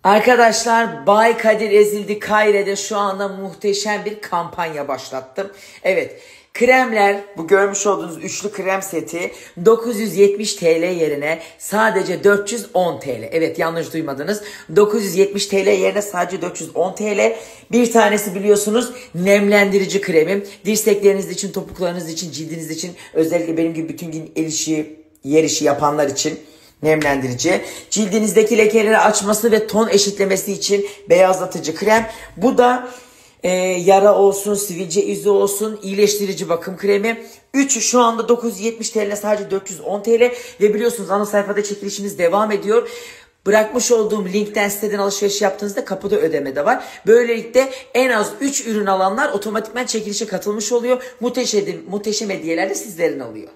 Arkadaşlar Bay Kadir Ezildi Kaire'de şu anda muhteşem bir kampanya başlattım. Evet, kremler, bu görmüş olduğunuz üçlü krem seti 970 TL yerine sadece 410 TL. Evet, yanlış duymadınız. 970 TL yerine sadece 410 TL. Bir tanesi biliyorsunuz nemlendirici kremim. Dirsekleriniz için, topuklarınız için, cildiniz için, özellikle benim gibi bütün gün el işi, yer işi yapanlar için nemlendirici. Cildinizdeki lekeleri açması ve ton eşitlemesi için beyazlatıcı krem. Bu da yara olsun, sivilce izi olsun, iyileştirici bakım kremi. Üçü şu anda 970 TL, sadece 410 TL ve biliyorsunuz ana sayfada çekilişimiz devam ediyor. Bırakmış olduğum linkten siteden alışveriş yaptığınızda kapıda ödeme de var. Böylelikle en az 3 ürün alanlar otomatikman çekilişe katılmış oluyor. Muhteşem hediyeler de sizlerin oluyor.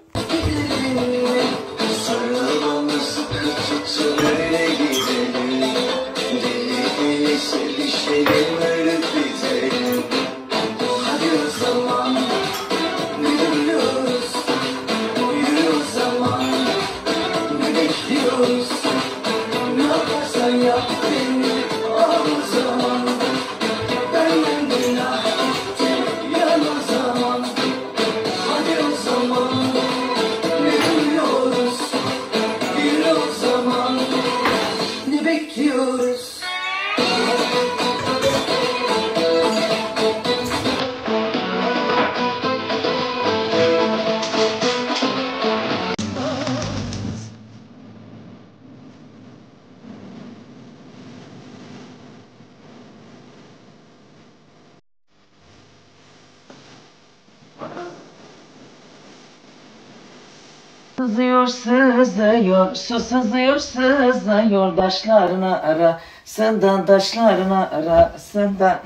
Sızıyor, sızıyor, su sızıyor, sızıyor taşlarına arasından.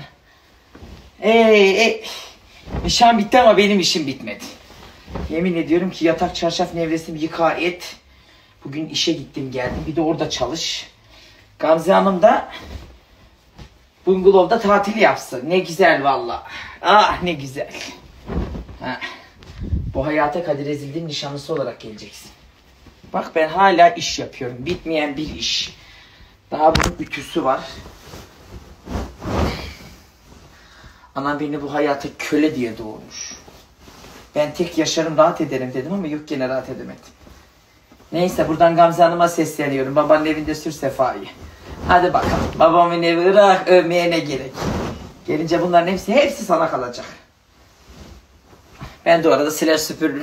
Nişan bitti ama benim işim bitmedi. Yemin ediyorum ki yatak, çarşaf, nevresim yıka et. Bugün işe gittim geldim, bir de orada çalış. Gamze Hanım da bungalovda tatil yapsın. Ne güzel valla. Ah ne güzel. Ha. Bu hayata Kadir Ezildi'nin nişanlısı olarak geleceksin. Bak ben hala iş yapıyorum. Bitmeyen bir iş. Daha bunun ütüsü var. Anam beni bu hayata köle diye doğurmuş. Ben tek yaşarım, rahat ederim dedim ama yok, gene rahat edemedim. Neyse, buradan Gamze Hanım'a sesleniyorum. Babanın evinde sür sefayı. Hadi bakalım. Babamın evi Irak, övmeye ne gerek. Gelince bunların hepsi sana kalacak. Ben de orada siler süpürürüm.